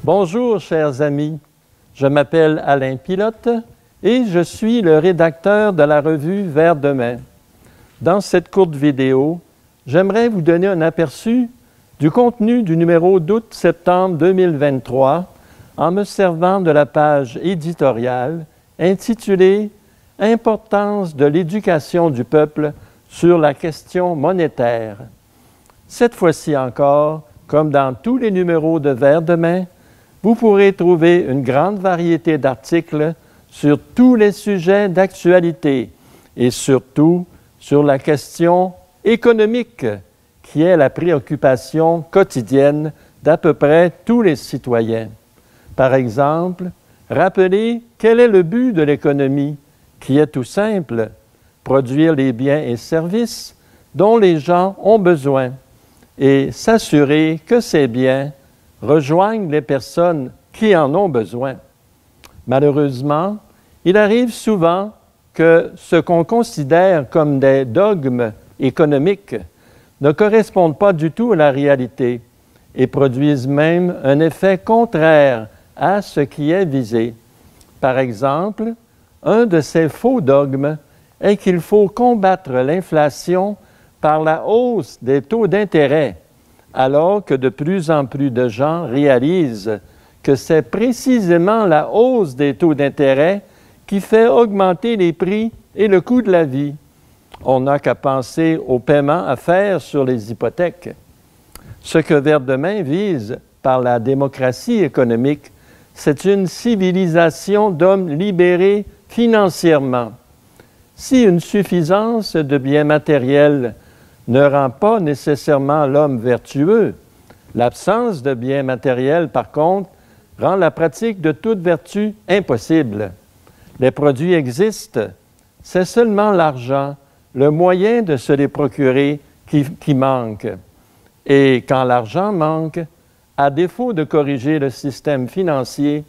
Bonjour, chers amis. Je m'appelle Alain Pilote et je suis le rédacteur de la revue Vers demain. Dans cette courte vidéo, j'aimerais vous donner un aperçu du contenu du numéro d'août-septembre 2023 en me servant de la page éditoriale intitulée « Importance de l'éducation du peuple sur la question monétaire ». Cette fois-ci encore, comme dans tous les numéros de Vers demain, vous pourrez trouver une grande variété d'articles sur tous les sujets d'actualité et surtout sur la question économique qui est la préoccupation quotidienne d'à peu près tous les citoyens. Par exemple, rappelez quel est le but de l'économie, qui est tout simple, produire les biens et services dont les gens ont besoin et s'assurer que ces biens rejoignent les personnes qui en ont besoin. Malheureusement, il arrive souvent que ce qu'on considère comme des dogmes économiques ne correspondent pas du tout à la réalité et produisent même un effet contraire à ce qui est visé. Par exemple, un de ces faux dogmes est qu'il faut combattre l'inflation par la hausse des taux d'intérêt, alors que de plus en plus de gens réalisent que c'est précisément la hausse des taux d'intérêt qui fait augmenter les prix et le coût de la vie. On n'a qu'à penser aux paiements à faire sur les hypothèques. Ce que Vers demain vise par la démocratie économique, c'est une civilisation d'hommes libérés financièrement. Si une suffisance de biens matériels ne rend pas nécessairement l'homme vertueux, l'absence de biens matériels, par contre, rend la pratique de toute vertu impossible. Les produits existent, c'est seulement l'argent, le moyen de se les procurer qui manque. Et quand l'argent manque, à défaut de corriger le système financier,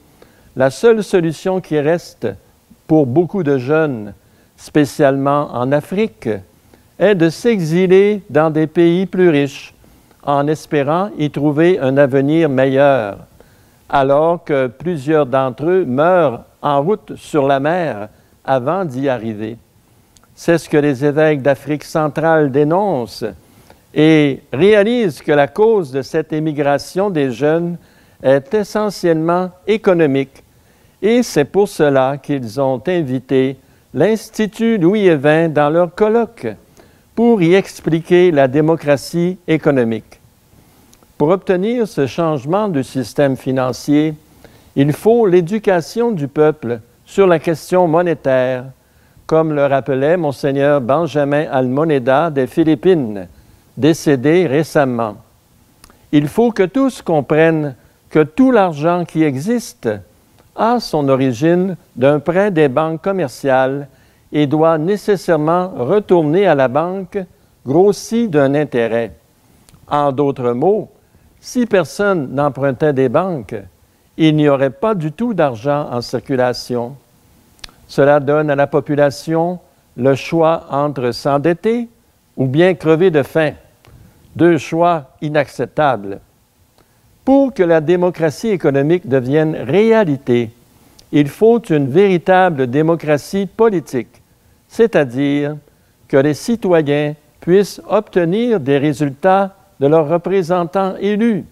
la seule solution qui reste pour beaucoup de jeunes, spécialement en Afrique, est de s'exiler dans des pays plus riches, en espérant y trouver un avenir meilleur, alors que plusieurs d'entre eux meurent en route sur la mer avant d'y arriver. C'est ce que les évêques d'Afrique centrale dénoncent et réalisent que la cause de cette émigration des jeunes est essentiellement économique. Et c'est pour cela qu'ils ont invité l'Institut Louis Évin dans leur colloque pour y expliquer la démocratie économique. Pour obtenir ce changement du système financier, il faut l'éducation du peuple sur la question monétaire, comme le rappelait Monseigneur Benjamin Almoneda des Philippines, décédé récemment. Il faut que tous comprennent que tout l'argent qui existe a son origine d'un prêt des banques commerciales et doit nécessairement retourner à la banque grossi d'un intérêt. En d'autres mots, si personne n'empruntait des banques, il n'y aurait pas du tout d'argent en circulation. Cela donne à la population le choix entre s'endetter ou bien crever de faim, deux choix inacceptables. Pour que la démocratie économique devienne réalité, il faut une véritable démocratie politique, c'est-à-dire que les citoyens puissent obtenir des résultats de leurs représentants élus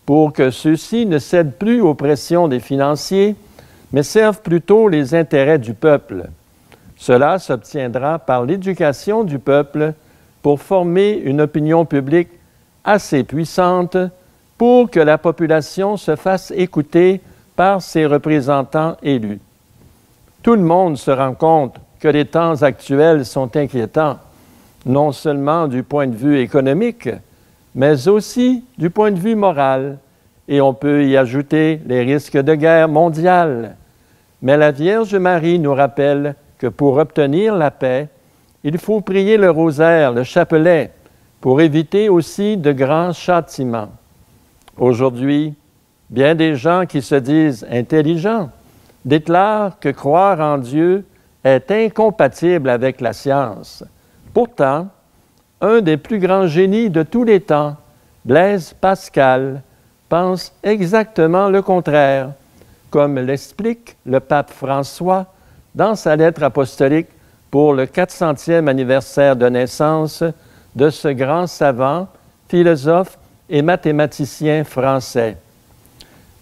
pour que ceux-ci ne cèdent plus aux pressions des financiers, mais servent plutôt les intérêts du peuple. Cela s'obtiendra par l'éducation du peuple pour former une opinion publique assez puissante pour que la population se fasse écouter par ses représentants élus. Tout le monde se rend compte que les temps actuels sont inquiétants, non seulement du point de vue économique, mais aussi du point de vue moral, et on peut y ajouter les risques de guerre mondiale. Mais la Vierge Marie nous rappelle que pour obtenir la paix, il faut prier le rosaire, le chapelet, pour éviter aussi de grands châtiments. Aujourd'hui, bien des gens qui se disent intelligents déclarent que croire en Dieu est incompatible avec la science. Pourtant, un des plus grands génies de tous les temps, Blaise Pascal, pensent exactement le contraire, comme l'explique le pape François dans sa lettre apostolique pour le 400e anniversaire de naissance de ce grand savant, philosophe et mathématicien français.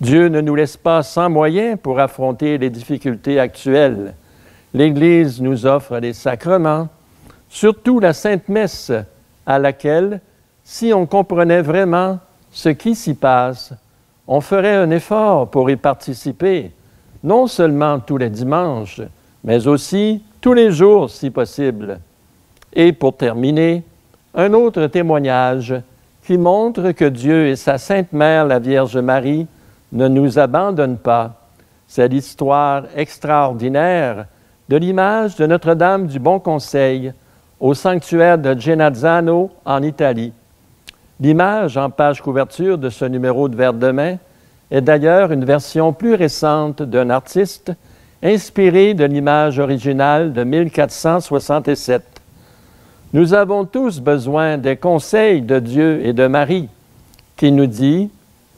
Dieu ne nous laisse pas sans moyens pour affronter les difficultés actuelles. L'Église nous offre les sacrements, surtout la Sainte Messe, à laquelle, si on comprenait vraiment ce qui s'y passe, on ferait un effort pour y participer, non seulement tous les dimanches, mais aussi tous les jours si possible. Et pour terminer, un autre témoignage qui montre que Dieu et sa Sainte Mère, la Vierge Marie, ne nous abandonnent pas. C'est l'histoire extraordinaire de l'image de Notre-Dame du Bon Conseil au sanctuaire de Genazzano en Italie. L'image en page couverture de ce numéro de Vers demain est d'ailleurs une version plus récente d'un artiste inspiré de l'image originale de 1467. Nous avons tous besoin des conseils de Dieu et de Marie, qui nous dit,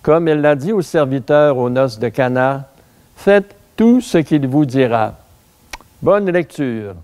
comme elle l'a dit aux serviteurs aux noces de Cana, « Faites tout ce qu'il vous dira. » Bonne lecture.